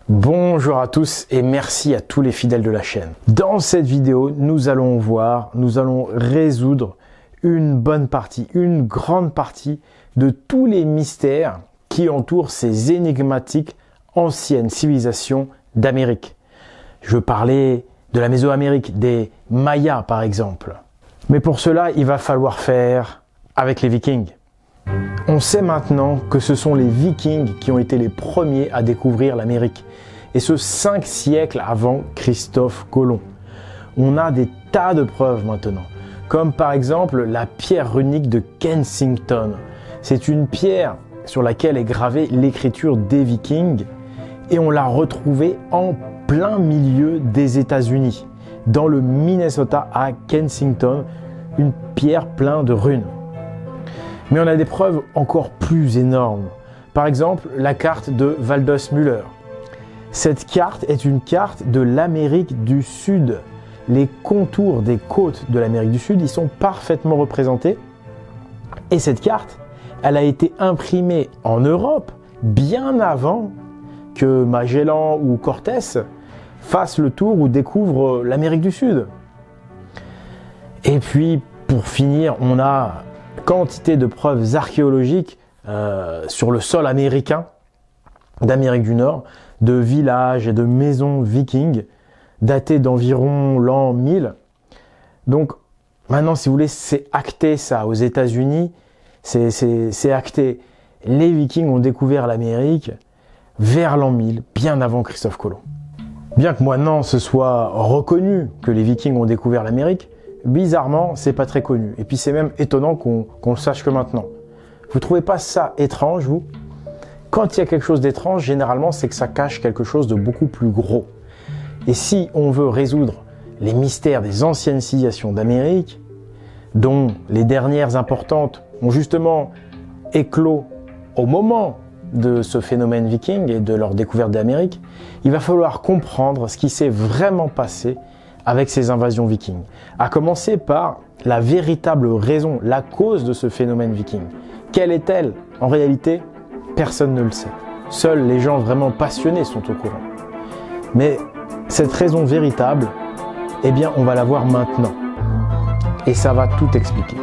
Bonjour à tous et merci à tous les fidèles de la chaîne. Dans cette vidéo, nous allons résoudre une grande partie de tous les mystères qui entourent ces énigmatiques anciennes civilisations d'Amérique. Je parlais de la Mésoamérique, des Mayas par exemple. Mais pour cela, il va falloir faire avec les Vikings. On sait maintenant que ce sont les Vikings qui ont été les premiers à découvrir l'Amérique. Et ce 5 siècles avant Christophe Colomb. On a des tas de preuves maintenant. Comme par exemple la pierre runique de Kensington. C'est une pierre sur laquelle est gravée l'écriture des Vikings. Et on l'a retrouvée en plein milieu des États-Unis. Dans le Minnesota à Kensington. Une pierre pleine de runes. Mais on a des preuves encore plus énormes. Par exemple, la carte de Waldseemüller. Cette carte est une carte de l'Amérique du Sud. Les contours des côtes de l'Amérique du Sud, ils sont parfaitement représentés. Et cette carte, elle a été imprimée en Europe bien avant que Magellan ou Cortés fassent le tour ou découvrent l'Amérique du Sud. Et puis, pour finir, on a quantité de preuves archéologiques sur le sol américain d'Amérique du Nord, de villages et de maisons vikings datées d'environ l'an 1000. Donc maintenant, si vous voulez, c'est acté ça aux États-Unis, c'est acté. Les Vikings ont découvert l'Amérique vers l'an 1000, bien avant Christophe Colomb. Bien que maintenant ce soit reconnu que les Vikings ont découvert l'Amérique, bizarrement, c'est pas très connu. Et puis c'est même étonnant qu'on le sache que maintenant. Vous trouvez pas ça étrange, vous ? Quand il y a quelque chose d'étrange, généralement, c'est que ça cache quelque chose de beaucoup plus gros. Et si on veut résoudre les mystères des anciennes civilisations d'Amérique, dont les dernières importantes ont justement éclos au moment de ce phénomène viking et de leur découverte d'Amérique, il va falloir comprendre ce qui s'est vraiment passé avec ces invasions vikings. À commencer par la véritable raison, la cause de ce phénomène viking. Quelle est-elle en réalité ? Personne ne le sait. Seuls les gens vraiment passionnés sont au courant. Mais cette raison véritable, eh bien, on va la voir maintenant. Et ça va tout expliquer.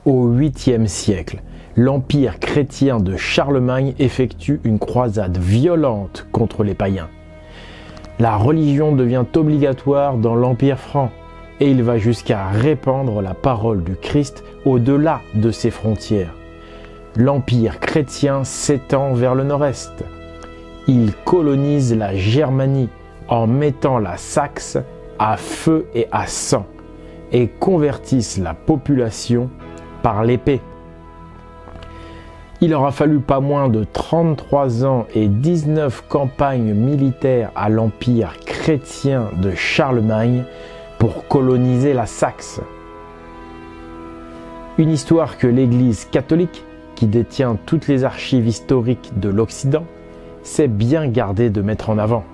Au 8e siècle, l'empire chrétien de Charlemagne effectue une croisade violente contre les païens. La religion devient obligatoire dans l'empire franc et il va jusqu'à répandre la parole du Christ au-delà de ses frontières. L'empire chrétien s'étend vers le nord-est. Il colonise la Germanie en mettant la Saxe à feu et à sang et convertissent la population par l'épée. Il aura fallu pas moins de 33 ans et 19 campagnes militaires à l'empire chrétien de Charlemagne pour coloniser la Saxe. Une histoire que l'Église catholique, qui détient toutes les archives historiques de l'Occident, s'est bien gardée de mettre en avant.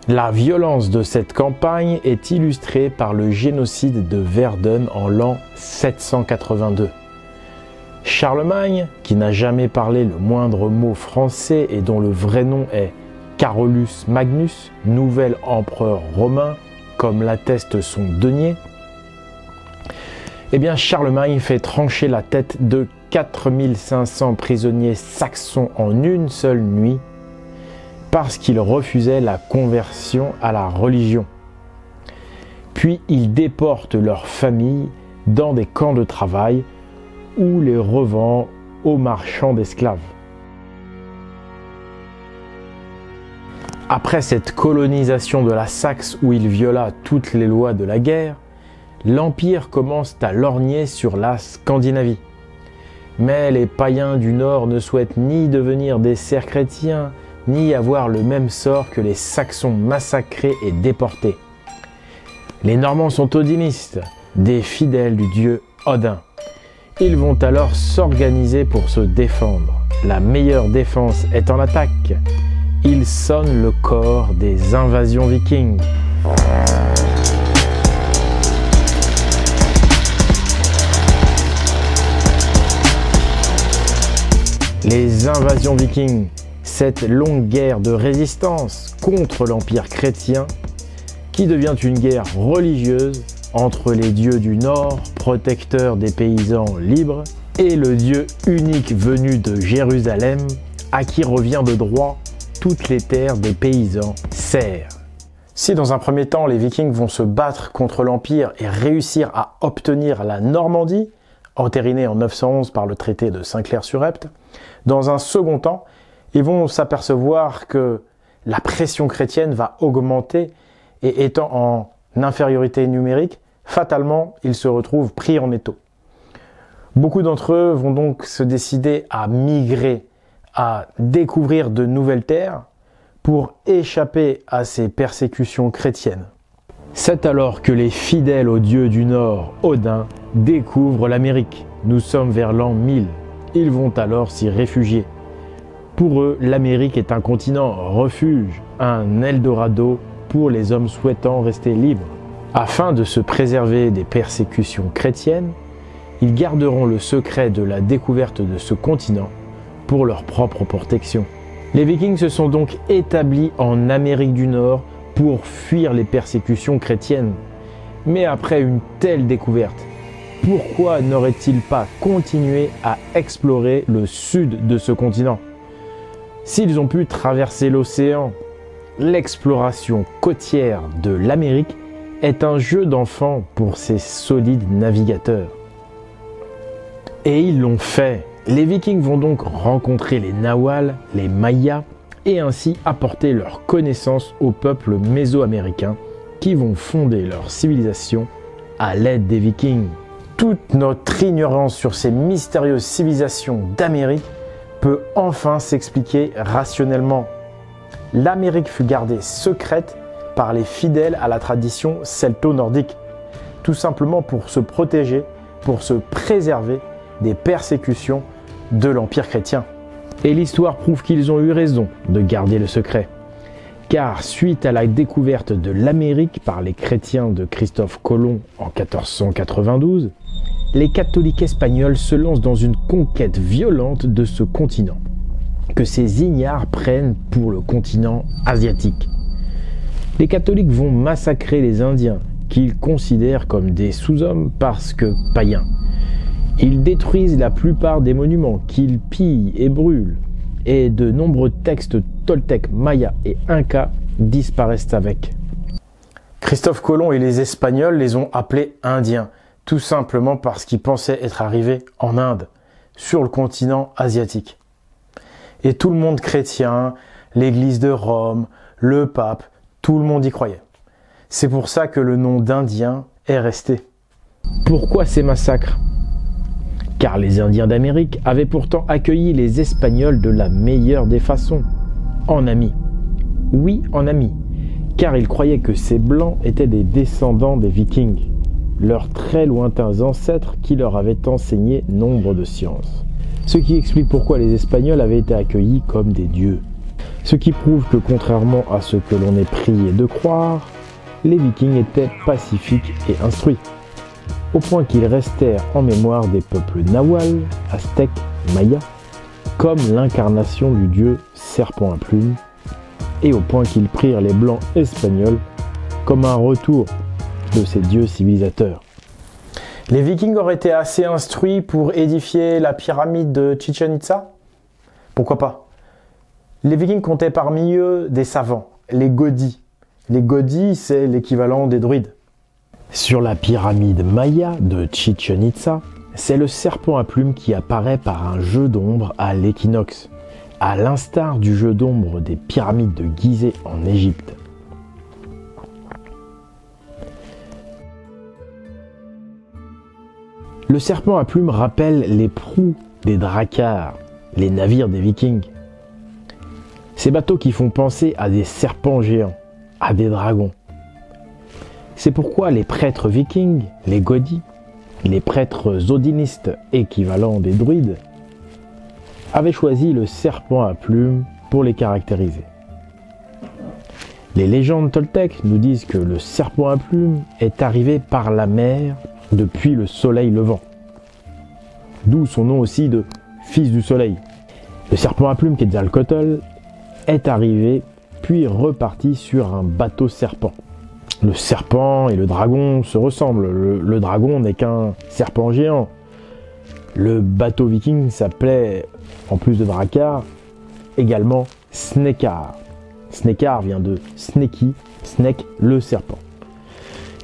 La violence de cette campagne est illustrée par le génocide de Verdun en l'an 782. Charlemagne, qui n'a jamais parlé le moindre mot français et dont le vrai nom est Carolus Magnus, nouvel empereur romain, comme l'atteste son denier, eh bien Charlemagne fait trancher la tête de 4500 prisonniers saxons en une seule nuit, parce qu'ils refusaient la conversion à la religion. Puis il déporte leurs familles dans des camps de travail ou les revend aux marchands d'esclaves. Après cette colonisation de la Saxe où il viola toutes les lois de la guerre, l'Empire commence à lorgner sur la Scandinavie. Mais les païens du Nord ne souhaitent ni devenir des serfs chrétiens, ni avoir le même sort que les Saxons massacrés et déportés. Les Normands sont odinistes, des fidèles du dieu Odin. Ils vont alors s'organiser pour se défendre. la meilleure défense est en attaque, il sonne le corps des invasions vikings. Les invasions vikings, cette longue guerre de résistance contre l'Empire chrétien, qui devient une guerre religieuse entre les dieux du Nord, protecteurs des paysans libres, et le Dieu unique venu de Jérusalem, à qui revient de droit toutes les terres des paysans serfs. Si dans un premier temps les Vikings vont se battre contre l'Empire et réussir à obtenir la Normandie, entérinée en 911 par le traité de Saint-Clair-sur-Epte, dans un second temps, ils vont s'apercevoir que la pression chrétienne va augmenter et étant en infériorité numérique, fatalement, ils se retrouvent pris en étau. Beaucoup d'entre eux vont donc se décider à migrer, à découvrir de nouvelles terres pour échapper à ces persécutions chrétiennes. C'est alors que les fidèles au dieu du Nord, Odin, découvrent l'Amérique. Nous sommes vers l'an 1000. Ils vont alors s'y réfugier. Pour eux, l'Amérique est un continent refuge, un Eldorado pour les hommes souhaitant rester libres. Afin de se préserver des persécutions chrétiennes, ils garderont le secret de la découverte de ce continent pour leur propre protection. Les Vikings se sont donc établis en Amérique du Nord pour fuir les persécutions chrétiennes. Mais après une telle découverte, pourquoi n'auraient-ils pas continué à explorer le sud de ce continent? S'ils ont pu traverser l'océan, l'exploration côtière de l'Amérique est un jeu d'enfant pour ces solides navigateurs. Et ils l'ont fait. Les Vikings vont donc rencontrer les Nawals, les Mayas, et ainsi apporter leurs connaissances aux peuples mésoaméricains qui vont fonder leur civilisation à l'aide des Vikings. Toute notre ignorance sur ces mystérieuses civilisations d'Amérique peut enfin s'expliquer rationnellement. L'Amérique fut gardée secrète par les fidèles à la tradition celto-nordique, tout simplement pour se protéger, pour se préserver des persécutions de l'Empire chrétien. Et l'histoire prouve qu'ils ont eu raison de garder le secret. Car suite à la découverte de l'Amérique par les chrétiens de Christophe Colomb en 1492, les catholiques espagnols se lancent dans une conquête violente de ce continent, que ces ignares prennent pour le continent asiatique. Les catholiques vont massacrer les Indiens, qu'ils considèrent comme des sous-hommes parce que païens. Ils détruisent la plupart des monuments qu'ils pillent et brûlent, et de nombreux textes toltèques, mayas et incas disparaissent avec. Christophe Colomb et les Espagnols les ont appelés Indiens, tout simplement parce qu'ils pensaient être arrivés en Inde, sur le continent asiatique. Et tout le monde chrétien, l'église de Rome, le pape, tout le monde y croyait. C'est pour ça que le nom d'Indien est resté. Pourquoi ces massacres ? Car les Indiens d'Amérique avaient pourtant accueilli les Espagnols de la meilleure des façons, en amis. Oui, en amis, car ils croyaient que ces Blancs étaient des descendants des Vikings, leurs très lointains ancêtres qui leur avaient enseigné nombre de sciences. Ce qui explique pourquoi les Espagnols avaient été accueillis comme des dieux. Ce qui prouve que contrairement à ce que l'on est prié de croire, les Vikings étaient pacifiques et instruits, au point qu'ils restèrent en mémoire des peuples Nawal, Aztèques, Mayas, comme l'incarnation du dieu serpent à plumes, et au point qu'ils prirent les Blancs espagnols comme un retour de ces dieux civilisateurs. Les Vikings auraient été assez instruits pour édifier la pyramide de Chichén Itzá? Pourquoi pas? Les Vikings comptaient parmi eux des savants, les Godis. Les Godis, c'est l'équivalent des druides. Sur la pyramide maya de Chichén Itzá, c'est le serpent à plumes qui apparaît par un jeu d'ombre à l'équinoxe, à l'instar du jeu d'ombre des pyramides de Gizeh en Égypte. Le serpent à plumes rappelle les proues des dracars, les navires des Vikings. Ces bateaux qui font penser à des serpents géants, à des dragons. C'est pourquoi les prêtres vikings, les Godis, les prêtres odinistes équivalents des druides, avait choisi le serpent à plumes pour les caractériser. Les légendes toltèques nous disent que le serpent à plumes est arrivé par la mer depuis le soleil levant. D'où son nom aussi de fils du soleil. Le serpent à plumes Quetzalcoatl est arrivé puis reparti sur un bateau serpent. Le serpent et le dragon se ressemblent. Le dragon n'est qu'un serpent géant. Le bateau viking s'appelait, en plus de Drakkar, également Snekar. Snekar vient de Sneki, Snake, le serpent.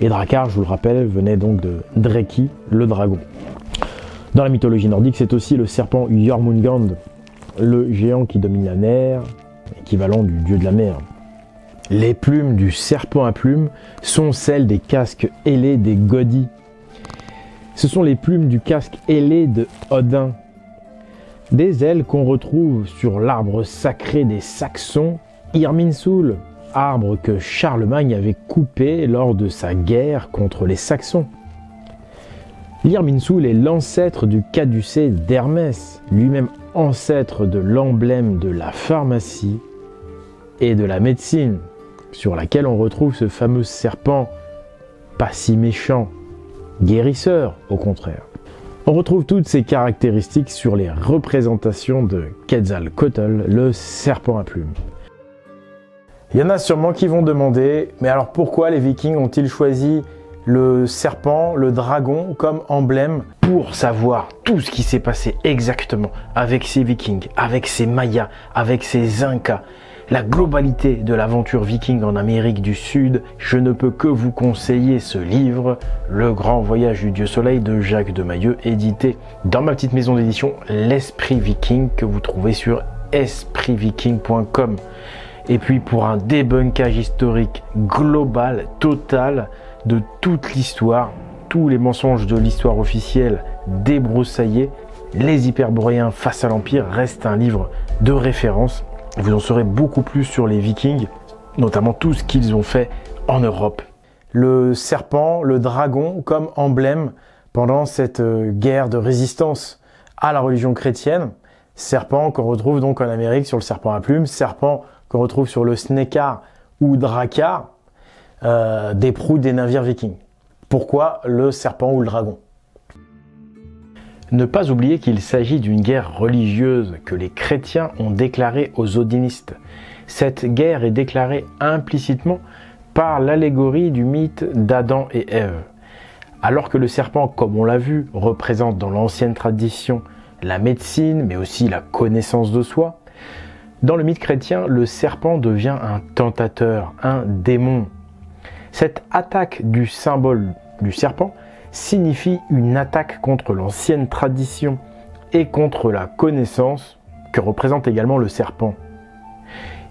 Et Drakkar, je vous le rappelle, venait donc de Dreki, le dragon. Dans la mythologie nordique, c'est aussi le serpent Jormungand, le géant qui domine la mer, équivalent du dieu de la mer. Les plumes du serpent à plumes sont celles des casques ailés des Godis. Ce sont les plumes du casque ailé de Odin. Des ailes qu'on retrouve sur l'arbre sacré des Saxons, Irminsul, arbre que Charlemagne avait coupé lors de sa guerre contre les Saxons. L'Irminsul est l'ancêtre du caducée d'Hermès, lui-même ancêtre de l'emblème de la pharmacie et de la médecine, sur laquelle on retrouve ce fameux serpent, pas si méchant, guérisseur au contraire. On retrouve toutes ces caractéristiques sur les représentations de Quetzalcoatl, le serpent à plumes. Il y en a sûrement qui vont demander, mais alors pourquoi les Vikings ont-ils choisi le serpent, le dragon comme emblème? Pour savoir tout ce qui s'est passé exactement avec ces Vikings, avec ces Mayas, avec ces Incas, la globalité de l'aventure viking en Amérique du Sud, je ne peux que vous conseiller ce livre, Le Grand Voyage du Dieu Soleil de Jacques de Mayeux, édité dans ma petite maison d'édition L'Esprit Viking, que vous trouvez sur espritviking.com. Et puis pour un débunkage historique global, total, de toute l'histoire, tous les mensonges de l'histoire officielle débroussaillés, Les Hyperboréens face à l'Empire reste un livre de référence. Vous en saurez beaucoup plus sur les Vikings, notamment tout ce qu'ils ont fait en Europe. Le serpent, le dragon comme emblème pendant cette guerre de résistance à la religion chrétienne. Serpent qu'on retrouve donc en Amérique sur le serpent à plumes, serpent qu'on retrouve sur le Snekar ou Drakkar, des proues des navires vikings. Pourquoi le serpent ou le dragon? Ne pas oublier qu'il s'agit d'une guerre religieuse que les chrétiens ont déclarée aux odinistes. Cette guerre est déclarée implicitement par l'allégorie du mythe d'Adam et Ève. Alors que le serpent, comme on l'a vu, représente dans l'ancienne tradition la médecine, mais aussi la connaissance de soi, dans le mythe chrétien, le serpent devient un tentateur, un démon. Cette attaque du symbole du serpent signifie une attaque contre l'ancienne tradition et contre la connaissance que représente également le serpent.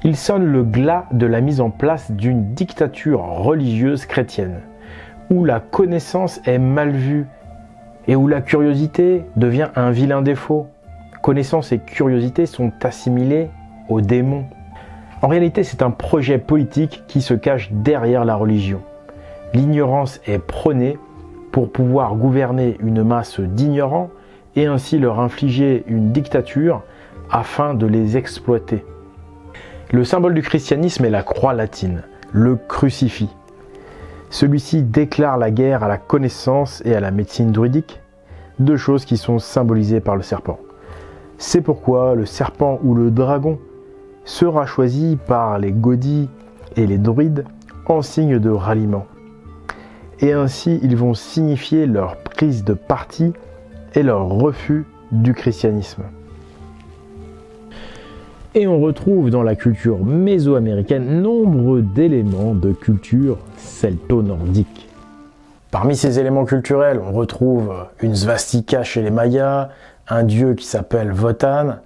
Il sonne le glas de la mise en place d'une dictature religieuse chrétienne, où la connaissance est mal vue et où la curiosité devient un vilain défaut. Connaissance et curiosité sont assimilées aux démons. En réalité, c'est un projet politique qui se cache derrière la religion. L'ignorance est prônée pour pouvoir gouverner une masse d'ignorants et ainsi leur infliger une dictature afin de les exploiter. Le symbole du christianisme est la croix latine, le crucifix. Celui-ci déclare la guerre à la connaissance et à la médecine druidique, deux choses qui sont symbolisées par le serpent. C'est pourquoi le serpent ou le dragon sera choisi par les Godis et les druides en signe de ralliement. Et ainsi, ils vont signifier leur prise de parti et leur refus du christianisme. Et on retrouve dans la culture mésoaméricaine nombre d'éléments de culture celto-nordique. Parmi ces éléments culturels, on retrouve une svastika chez les Mayas, un dieu qui s'appelle Wotan.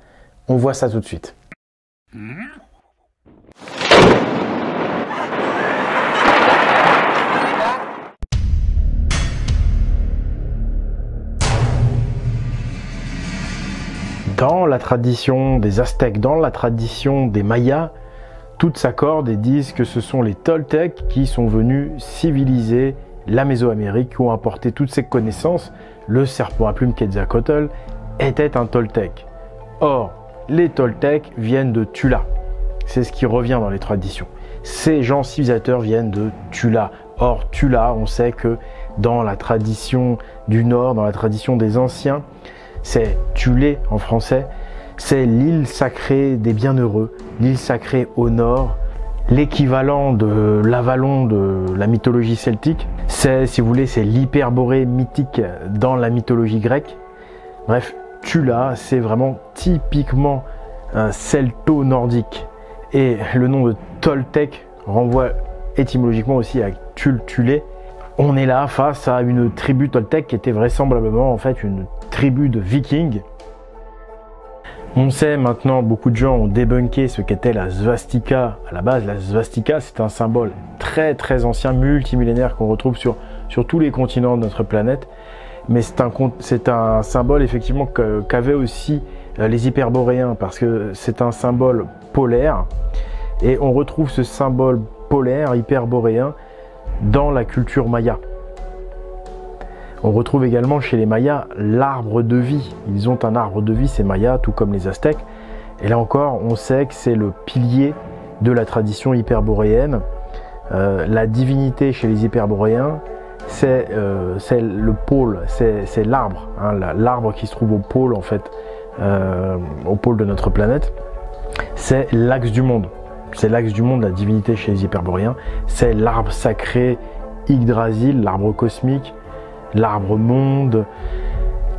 On voit ça tout de suite. Dans la tradition des Aztèques, dans la tradition des Mayas, toutes s'accordent et disent que ce sont les Toltecs qui sont venus civiliser la Mésoamérique, qui ont apporté toutes ces connaissances. Le serpent à plumes Quetzalcoatl était un Toltec. Or, les Toltecs viennent de Tula. C'est ce qui revient dans les traditions. Ces gens civilisateurs viennent de Tula. Or, Tula, on sait que dans la tradition du Nord, dans la tradition des anciens, c'est Tulé en français, c'est l'île sacrée des bienheureux, l'île sacrée au Nord, l'équivalent de l'Avalon de la mythologie celtique. C'est, si vous voulez, c'est l'Hyperborée mythique dans la mythologie grecque. Bref, Tula, c'est vraiment typiquement un celto-nordique. Et le nom de Toltec renvoie étymologiquement aussi à Tulé. On est là face à une tribu Toltec qui était vraisemblablement en fait une tribu de vikings. On sait maintenant, beaucoup de gens ont débunké ce qu'était la svastika. À la base, la svastika, c'est un symbole très très ancien, multimillénaire qu'on retrouve sur tous les continents de notre planète. Mais c'est un symbole effectivement qu'avaient aussi les Hyperboréens, parce que c'est un symbole polaire. Et on retrouve ce symbole polaire, hyperboréen, dans la culture maya. On retrouve également chez les Mayas l'arbre de vie. Ils ont un arbre de vie, ces Mayas, tout comme les Aztèques. Et là encore, on sait que c'est le pilier de la tradition hyperboréenne. La divinité chez les Hyperboréens, c'est le pôle, c'est l'arbre. Hein, l'arbre qui se trouve au pôle, en fait, au pôle de notre planète. C'est l'axe du monde. C'est l'axe du monde, la divinité chez les Hyperboréens. C'est l'arbre sacré Yggdrasil, l'arbre cosmique, l'arbre monde.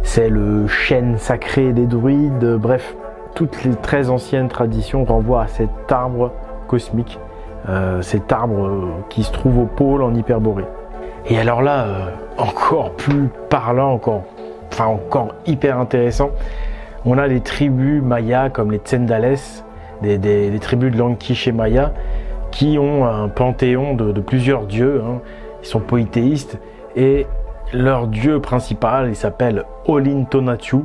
C'est le chêne sacré des druides. Bref, toutes les très anciennes traditions renvoient à cet arbre cosmique, cet arbre qui se trouve au pôle en Hyperborée. Et alors là, encore plus parlant, encore hyper intéressant, on a les tribus mayas comme les Tsendales, des tribus de langue quiché maya, qui ont un panthéon de plusieurs dieux. Hein. Ils sont polythéistes et leur dieu principal, il s'appelle Olin Tonatiuh.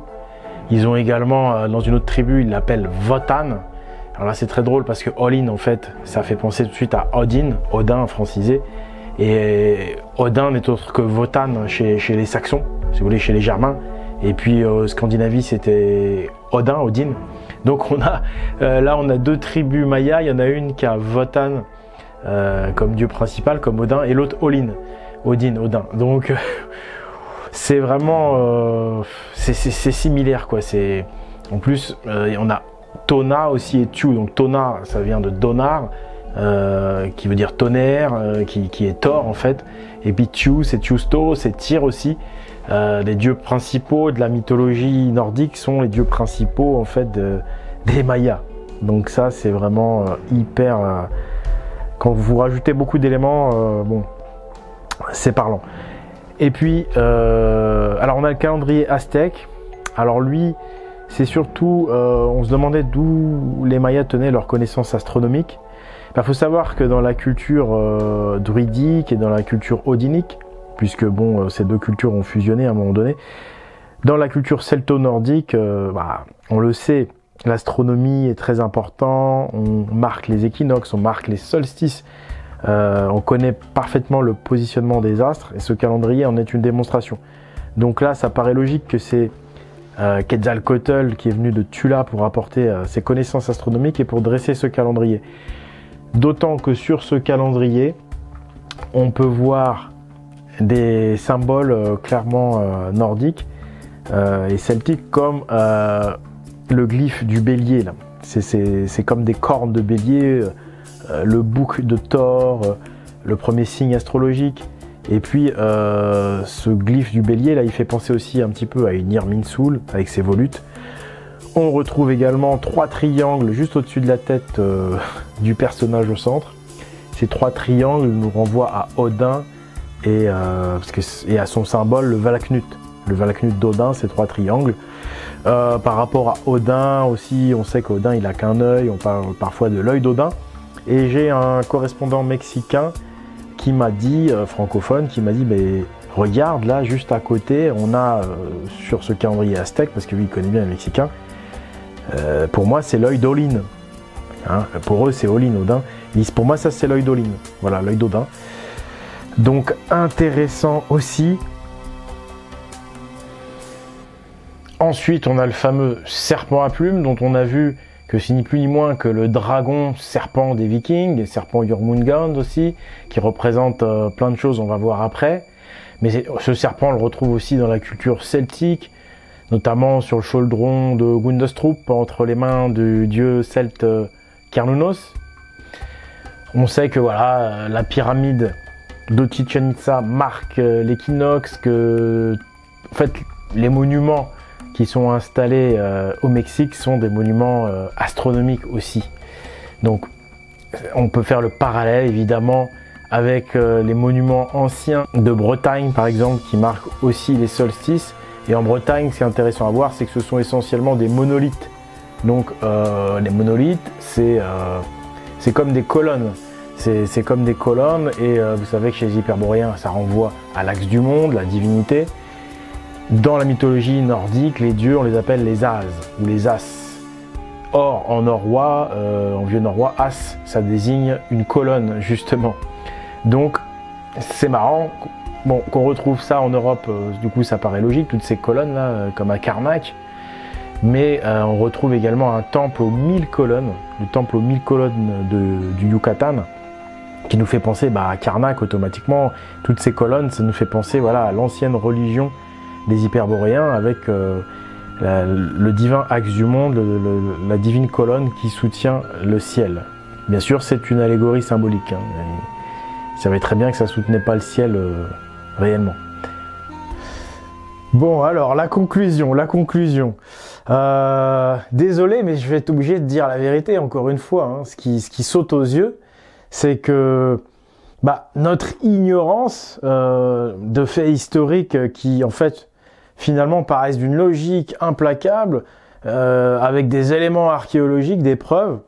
Ils ont également, dans une autre tribu, ils l'appellent Wotan. Alors là, c'est très drôle parce que Olin, en fait, ça fait penser tout de suite à Odin francisé. Et Odin n'est autre que Wotan chez les Saxons, si vous voulez, chez les Germains. Et puis Scandinavie, c'était Odin. Donc on a là, on a deux tribus mayas. Il y en a une qui a Wotan comme dieu principal, comme Odin, et l'autre Odin. Donc c'est vraiment c'est similaire, quoi. C'est en plus on a Tona aussi et Tiou. Donc Tona, ça vient de Donar, qui veut dire tonnerre, qui est Thor en fait. Et puis Tiou, c'est Tiusto, c'est Tyr aussi. Les dieux principaux de la mythologie nordique sont les dieux principaux en fait des Mayas. Donc ça, c'est vraiment hyper. Quand vous rajoutez beaucoup d'éléments, bon, c'est parlant. Et puis, alors on a le calendrier aztèque. Alors lui, c'est surtout, on se demandait d'où les Mayas tenaient leur connaissance astronomique. Il faut savoir que dans la culture druidique et dans la culture odinique, puisque bon, ces deux cultures ont fusionné à un moment donné, dans la culture celto-nordique, on le sait, l'astronomie est très importante, on marque les équinoxes, on marque les solstices, on connaît parfaitement le positionnement des astres, et ce calendrier en est une démonstration. Donc là, ça paraît logique que c'est Quetzalcoatl qui est venu de Tula pour apporter ses connaissances astronomiques et pour dresser ce calendrier. D'autant que sur ce calendrier, on peut voir des symboles clairement nordiques et celtiques, comme le glyphe du bélier. C'est comme des cornes de bélier, le bouc de Thor, le premier signe astrologique. Et puis ce glyphe du bélier, là, il fait penser aussi un petit peu à une Irminsul avec ses volutes. On retrouve également 3 triangles juste au-dessus de la tête du personnage au centre. Ces 3 triangles nous renvoient à Odin et à son symbole, le Valaknut. Le Valaknut d'Odin, ces 3 triangles. Par rapport à Odin aussi, on sait qu'Odin, il n'a qu'un œil. On parle parfois de l'œil d'Odin. Et j'ai un correspondant mexicain qui m'a dit, francophone, qui m'a dit, regarde, là, juste à côté, on a sur ce calendrier aztèque, parce que lui, il connaît bien les Mexicains, pour moi, c'est l'œil d'Olin. Hein, pour eux, c'est Olin, Odin. Ils disent, pour moi, ça, c'est l'œil d'Olin. Voilà, l'œil d'Odin. Donc, intéressant aussi. Ensuite, on a le fameux serpent à plumes dont on a vu que c'est ni plus ni moins que le dragon serpent des Vikings, et serpent Jormungand aussi, qui représente plein de choses, on va voir après. Mais ce serpent, on le retrouve aussi dans la culture celtique, notamment sur le chaudron de Gundestrup, entre les mains du dieu celte Cernunnos. On sait que voilà, la pyramide de Chichén Itzá marque l'équinoxe, que en fait, les monuments qui sont installés au Mexique sont des monuments astronomiques aussi. Donc on peut faire le parallèle évidemment avec les monuments anciens de Bretagne par exemple, qui marquent aussi les solstices. Et en Bretagne, ce qui est intéressant à voir, c'est que ce sont essentiellement des monolithes. Donc les monolithes, c'est comme des colonnes. C'est comme des colonnes, et vous savez que chez les Hyperboréens, ça renvoie à l'axe du monde, la divinité. Dans la mythologie nordique, les dieux, on les appelle les As ou les As. Or, en norrois, en vieux norrois, As, ça désigne une colonne, justement. Donc, c'est marrant bon, qu'on retrouve ça en Europe, du coup, ça paraît logique, toutes ces colonnes-là, comme à Karnak. Mais on retrouve également un temple aux 1000 colonnes, le temple aux 1000 colonnes du Yucatan, qui nous fait penser à Karnak automatiquement. Toutes ces colonnes, ça nous fait penser voilà, à l'ancienne religion des Hyperboréens, avec le divin axe du monde, la divine colonne qui soutient le ciel. Bien sûr, c'est une allégorie symbolique. Ils savaient très bien que ça ne soutenait pas le ciel réellement. Bon, alors, la conclusion. Désolé, mais je vais être obligé de dire la vérité, encore une fois. Ce qui saute aux yeux, c'est que notre ignorance de faits historiques qui, en fait, finalement paraissent d'une logique implacable, avec des éléments archéologiques, des preuves,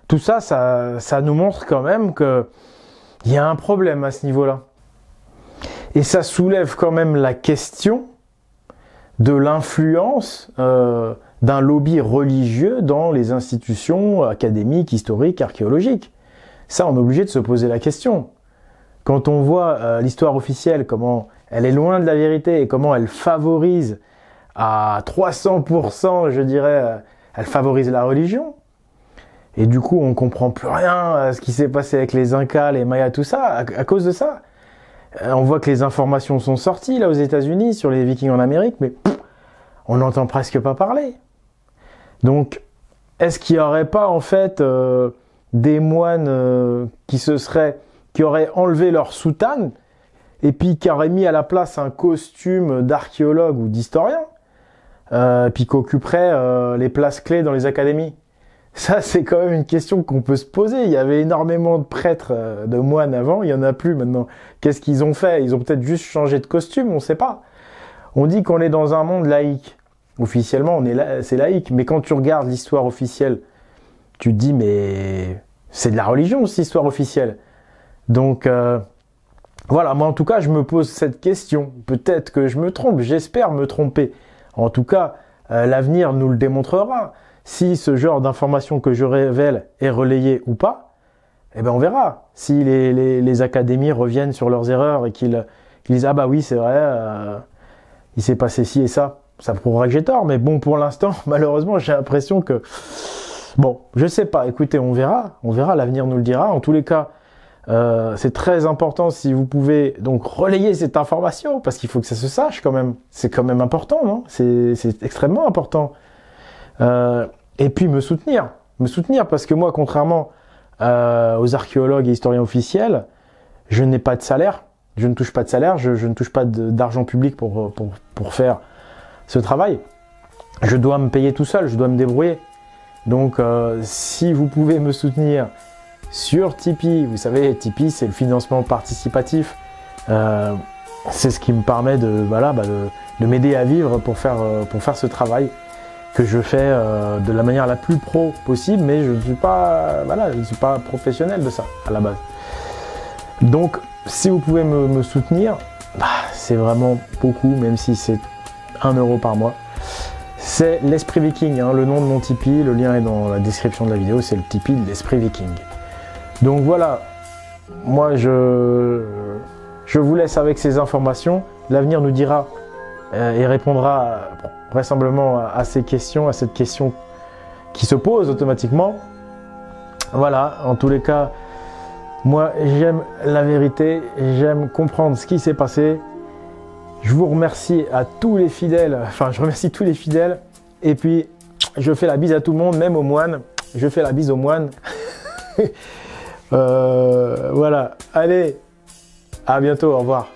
tout ça, ça nous montre quand même qu'il y a un problème à ce niveau-là. Et ça soulève quand même la question de l'influence d'un lobby religieux dans les institutions académiques, historiques, archéologiques. Ça, on est obligé de se poser la question. Quand on voit l'histoire officielle, comment elle est loin de la vérité et comment elle favorise à 300%, je dirais, elle favorise la religion. Et du coup, on comprend plus rien à ce qui s'est passé avec les Incas, les Mayas, tout ça, à cause de ça. On voit que les informations sont sorties là aux États-Unis sur les Vikings en Amérique, mais on n'entend presque pas parler. Donc, est-ce qu'il n'y aurait pas en fait des moines qui auraient enlevé leur soutane et puis qui auraient mis à la place un costume d'archéologue ou d'historien, puis qui occuperaient les places clés dans les académies? Ça, c'est quand même une question qu'on peut se poser. Il y avait énormément de prêtres, de moines avant, il n'y en a plus maintenant. Qu'est-ce qu'ils ont fait? Ils ont peut-être juste changé de costume, on ne sait pas. On dit qu'on est dans un monde laïque. Officiellement, c'est laïque. Mais quand tu regardes l'histoire officielle, tu te dis, mais c'est de la religion, cette histoire officielle. Donc, voilà, moi en tout cas, je me pose cette question. Peut-être que je me trompe, j'espère me tromper. En tout cas, l'avenir nous le démontrera. Si ce genre d'information que je révèle est relayé ou pas, eh ben on verra. Si les académies reviennent sur leurs erreurs et qu'ils disent « Ah bah oui, c'est vrai, il s'est passé ci et ça », ça prouvera que j'ai tort. Mais bon, pour l'instant, malheureusement, j'ai l'impression que... Bon, je sais pas, écoutez, on verra, l'avenir nous le dira. En tous les cas, c'est très important si vous pouvez donc relayer cette information, parce qu'il faut que ça se sache quand même. C'est quand même important, non? C'est extrêmement important. Et puis me soutenir parce que moi, contrairement aux archéologues et historiens officiels, je n'ai pas de salaire, je ne touche pas de salaire, je ne touche pas d'argent public pour faire ce travail. Je dois me payer tout seul, je dois me débrouiller. Donc si vous pouvez me soutenir sur Tipeee, vous savez, Tipeee c'est le financement participatif, c'est ce qui me permet de m'aider à vivre pour faire ce travail que je fais de la manière la plus pro possible, mais je ne suis pas, je ne suis pas professionnel de ça à la base. Donc, si vous pouvez me soutenir, c'est vraiment beaucoup, même si c'est 1 € par mois. C'est l'Esprit Viking, le nom de mon Tipeee, le lien est dans la description de la vidéo, c'est le Tipeee de l'Esprit Viking. Donc voilà, moi je vous laisse avec ces informations, l'avenir nous dira il répondra vraisemblablement à ces questions, à cette question qui se pose automatiquement. Voilà, en tous les cas, moi j'aime la vérité, j'aime comprendre ce qui s'est passé. Je vous remercie à tous les fidèles, enfin je remercie tous les fidèles, et puis je fais la bise à tout le monde, même aux moines. Je fais la bise aux moines. Voilà, allez, à bientôt, au revoir.